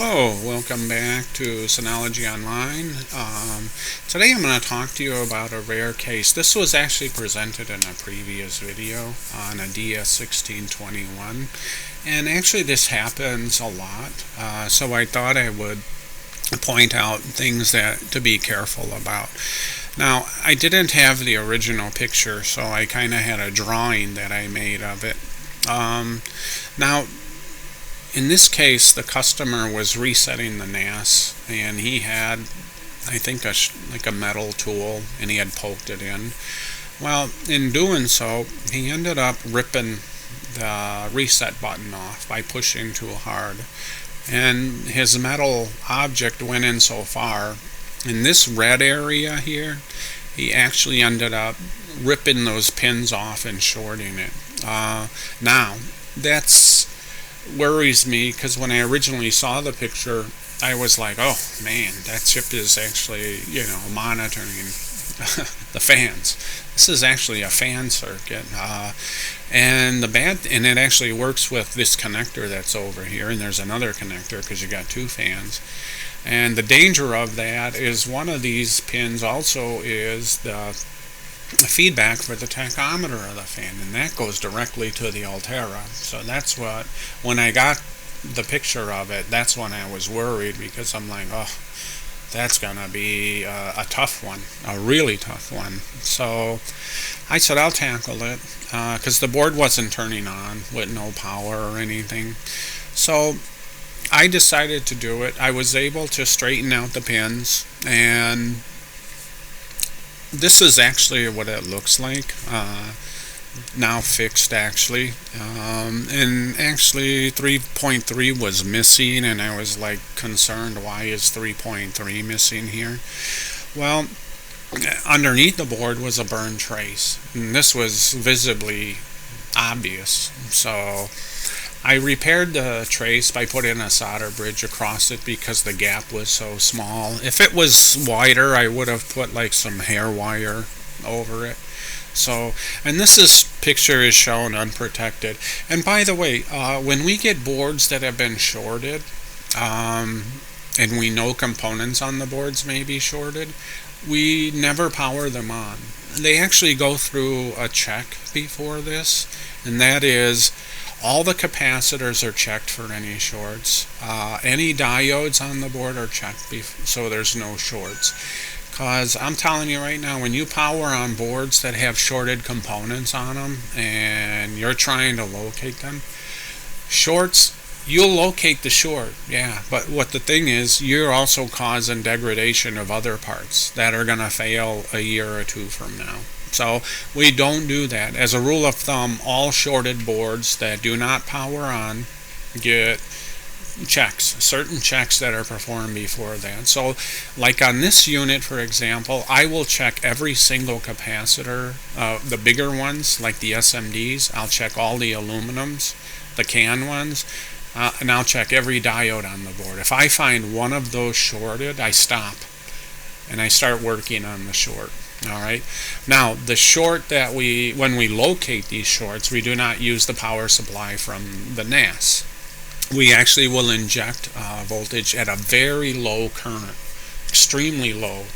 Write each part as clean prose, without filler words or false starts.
Hello, welcome back to Synology Online. Today I'm going to talk to you about a rare case. This was actually presented in a previous video on a DS1621, and actually this happens a lot, so I thought I would point out things that to be careful about. Now, I didn't have the original picture, so I kind of had a drawing that I made of it. Now, in this case, the customer was resetting the NAS, and he had, I think, like a metal tool, and he had poked it in. Well, in doing so, he ended up ripping the reset button off by pushing too hard. And his metal object went in so far, in this red area here, he actually ended up ripping those pins off and shorting it. Now, that's worries me, because when I originally saw the picture, I was like, oh man, that chip is actually, monitoring the fans. This is actually a fan circuit, and it actually works with this connector that's over here, and there's another connector because you got two fans. And the danger of that is one of these pins also is the feedback for the tachometer of the fan, and that goes directly to the Altera. So that's what, when I got the picture of it, that's when I was worried, because I'm like, oh, that's gonna be a tough one, a really tough one. So I said I'll tackle it, because the board wasn't turning on with no power or anything. So I decided to do it. I was able to straighten out the pins, and this is actually what it looks like, now fixed actually, and actually 3.3 was missing, and I was like concerned, why is 3.3 missing here? Well, underneath the board was a burn trace, and this was visibly obvious. So I repaired the trace by putting a solder bridge across it because the gap was so small. If it was wider, I would have put like some hair wire over it. So, and picture is shown unprotected. And by the way, when we get boards that have been shorted, and we know components on the boards may be shorted, we never power them on. They actually go through a check before this, and that is, all the capacitors are checked for any shorts. Any diodes on the board are checked so there's no shorts. Because I'm telling you right now, when you power on boards that have shorted components on them and you're trying to locate them, shorts, you'll locate the short, yeah, but what the thing is, you're also causing degradation of other parts that are going to fail a year or two from now. So we don't do that. As a rule of thumb, all shorted boards that do not power on get checks, certain checks that are performed before that. So like on this unit, for example, I will check every single capacitor, the bigger ones like the SMDs. I'll check all the aluminums, the CAN ones, and I'll check every diode on the board. If I find one of those shorted, I stop and I start working on the short. Alright, now the short that when we locate these shorts, we do not use the power supply from the NAS. We actually will inject voltage at a very low current, extremely low,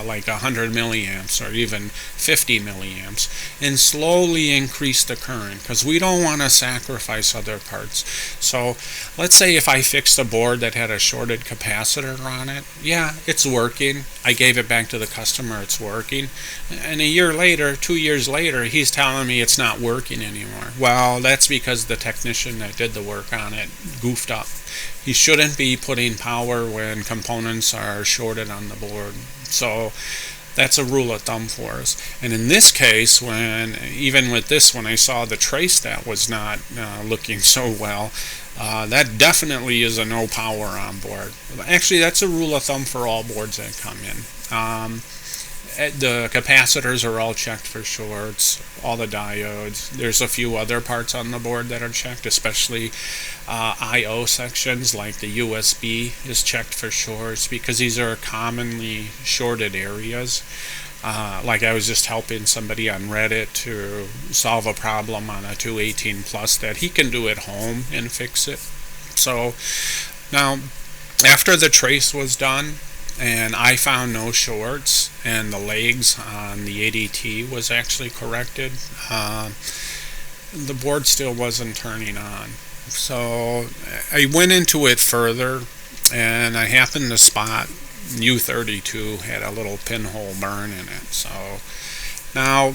like 100 milliamps or even 50 milliamps, and slowly increase the current, because we don't want to sacrifice other parts. So let's say if I fixed a board that had a shorted capacitor on it, yeah, it's working. I gave it back to the customer, it's working. And a year later, 2 years later, he's telling me it's not working anymore. Well, that's because the technician that did the work on it goofed up. He shouldn't be putting power when components are shorted on the board. So that's a rule of thumb for us. And in this case, even with this, when I saw the trace that was not looking so well, that definitely is a no power on board. Actually, that's a rule of thumb for all boards that come in. The capacitors are all checked for shorts, all the diodes. There's a few other parts on the board that are checked, especially I/O sections, like the USB is checked for shorts, because these are commonly shorted areas. Like I was just helping somebody on Reddit to solve a problem on a 218 Plus that he can do at home and fix it. So Now, after the trace was done, and I found no shorts, and the legs on the ADT was actually corrected, the board still wasn't turning on. So I went into it further, and I happened to spot U32 had a little pinhole burn in it. So now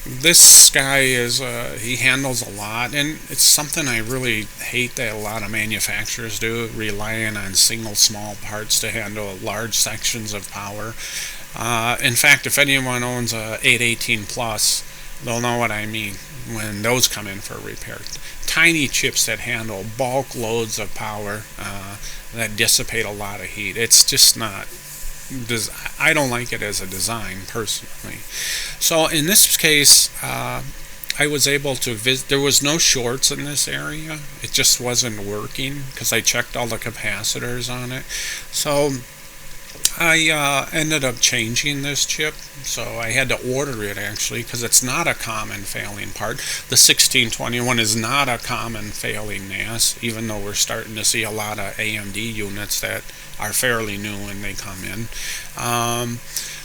this guy is he handles a lot, and it's something I really hate that a lot of manufacturers do, relying on single small parts to handle large sections of power. In fact, if anyone owns a 818 plus, they'll know what I mean when those come in for repair. Tiny chips that handle bulk loads of power that dissipate a lot of heat. It's just not. I don't like it as a design personally. So in this case, I was able to visit. There was no shorts in this area. It just wasn't working because I checked all the capacitors on it. So I ended up changing this chip, so I had to order it actually because it's not a common failing part. The 1621 is not a common failing NAS, even though we're starting to see a lot of AMD units that are fairly new when they come in.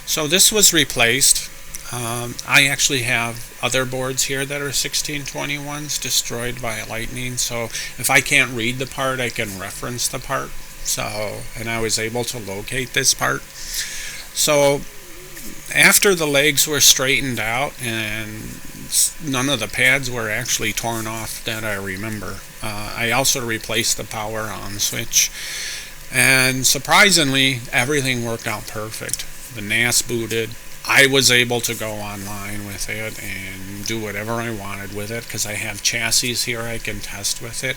So this was replaced. I actually have other boards here that are 1621s destroyed by lightning, so if I can't read the part, I can reference the part. So, and I was able to locate this part. So after the legs were straightened out and none of the pads were actually torn off that I remember, I also replaced the power on switch, and surprisingly everything worked out perfect. The NAS booted. I was able to go online with it and do whatever I wanted with it because I have chassis here I can test with it.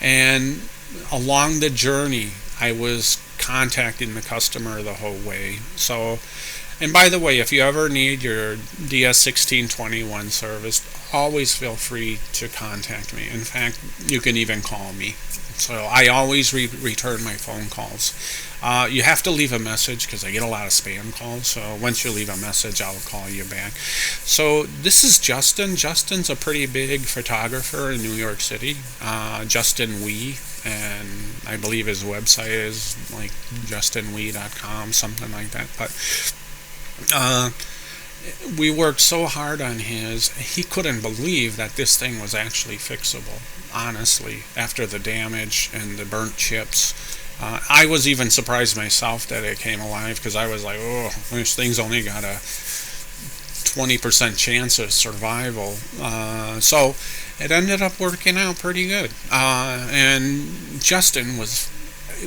And along the journey, I was contacting the customer the whole way. So, and by the way, if you ever need your DS1621 serviced, always feel free to contact me. In fact, you can even call me. So I always return my phone calls. You have to leave a message because I get a lot of spam calls. So once you leave a message, I'll call you back. So this is Justin. Justin's a pretty big photographer in New York City. Justin Wee, and I believe his website is like justinwee.com, something like that. But we worked so hard on his. He couldn't believe that this thing was actually fixable. Honestly, after the damage and the burnt chips, I was even surprised myself that it came alive because I was like, oh, this thing's only got a 20% chance of survival. So it ended up working out pretty good. And Justin was.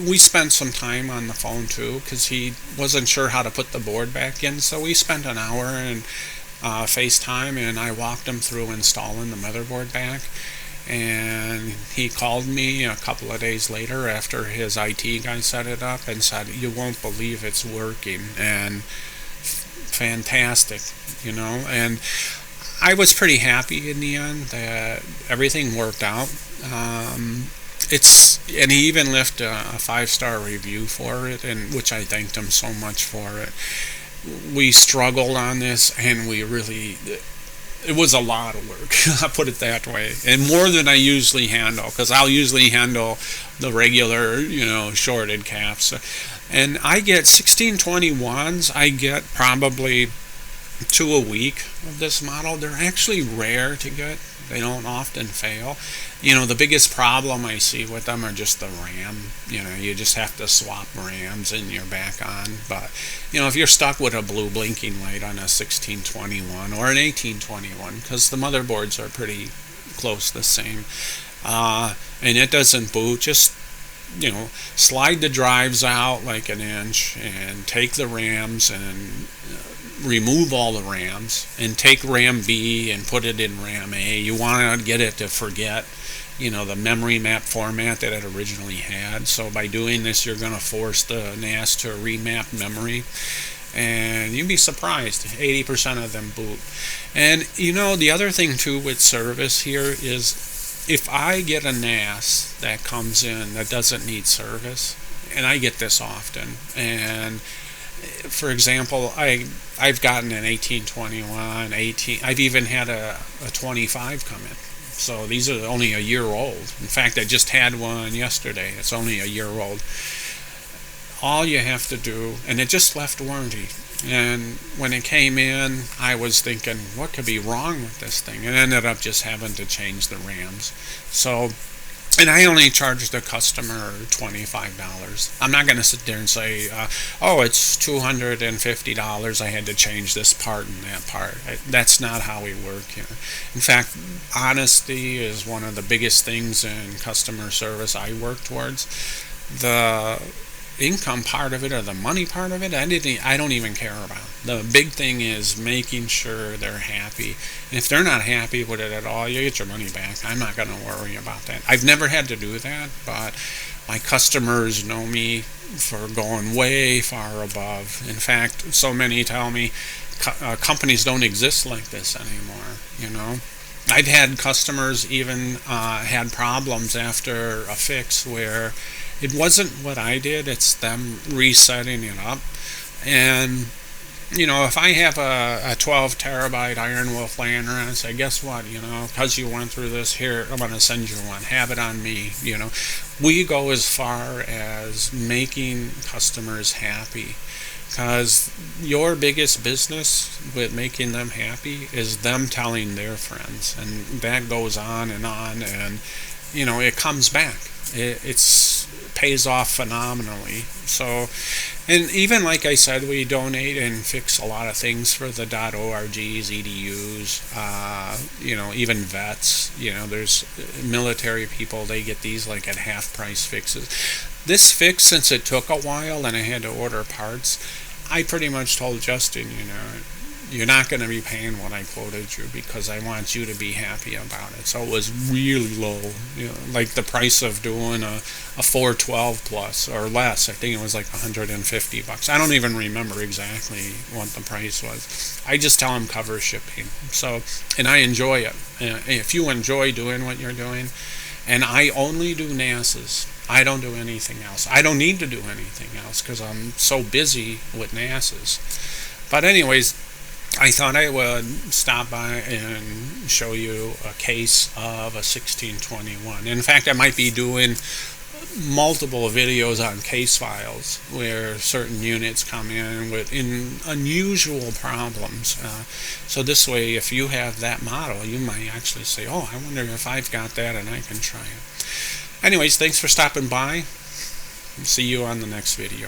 We spent some time on the phone too because he wasn't sure how to put the board back in. So we spent an hour in FaceTime, and I walked him through installing the motherboard back. And he called me a couple of days later after his IT guy set it up and said, "You won't believe it's working," and fantastic, you know. And I was pretty happy in the end that everything worked out. And he even left a 5-star review for it, and which I thanked him so much for it. We struggled on this, and it was a lot of work. I'll put it that way, and more than I usually handle, because I'll usually handle the regular, shorted caps. And I get 1621s. I get probably 2 a week of this model. They're actually rare to get. They don't often fail. The biggest problem I see with them are just the RAM. You just have to swap RAMs and you're back on. But, if you're stuck with a blue blinking light on a 1621 or an 1821, because the motherboards are pretty close the same, and it doesn't boot, just, slide the drives out like an inch and take the RAMs and remove all the RAMs and take RAM B and put it in RAM A. You want to get it to forget, the memory map format that it originally had. So by doing this, you're going to force the NAS to remap memory. And you'd be surprised, 80% of them boot. And, the other thing, too, with service here is if I get a NAS that comes in that doesn't need service, and I get this often, and For example, I've gotten an 1821, 18. I've even had a 25 come in. So these are only a year old. In fact, I just had one yesterday. It's only a year old. All you have to do, and it just left warranty. And when it came in, I was thinking, what could be wrong with this thing? And ended up just having to change the RAMs. So, and I only charged the customer $25. I'm not going to sit there and say, oh, it's $250. I had to change this part and that part. That's not how we work here. In fact, honesty is one of the biggest things in customer service I work towards. The income part of it or the money part of it, I don't even care about. The big thing is making sure they're happy. And if they're not happy with it at all, you get your money back. I'm not going to worry about that. I've never had to do that, but my customers know me for going way far above. In fact, so many tell me companies don't exist like this anymore, you know. I've had customers even had problems after a fix where it wasn't what I did, it's them resetting it up. And, you know, if I have a 12 terabyte Iron Wolf laying around and say, guess what, you know, because you went through this, here, I'm going to send you one, have it on me, you know. We go as far as making customers happy. Because your biggest business with making them happy is them telling their friends, and that goes on, and you know, it comes back. It's pays off phenomenally. So, and even like I said, we donate and fix a lot of things for the .orgs, EDUs, you know, even vets. You know, there's military people, they get these like at half price fixes. This fix, since it took a while and I had to order parts, I pretty much told Justin, you know, you're not going to be paying what I quoted you because I want you to be happy about it. So it was really low, you know, like the price of doing a 412 plus or less. I think it was like $150. I don't even remember exactly what the price was. I just tell them cover shipping. So, and I enjoy it. If you enjoy doing what you're doing, and I only do NASs. I don't do anything else. I don't need to do anything else because I'm so busy with NASs. But anyways, I thought I would stop by and show you a case of a 1621. In fact, I might be doing multiple videos on case files where certain units come in with unusual problems. So this way, if you have that model, you might actually say, oh, I wonder if I've got that and I can try it. Anyways, thanks for stopping by. See you on the next video.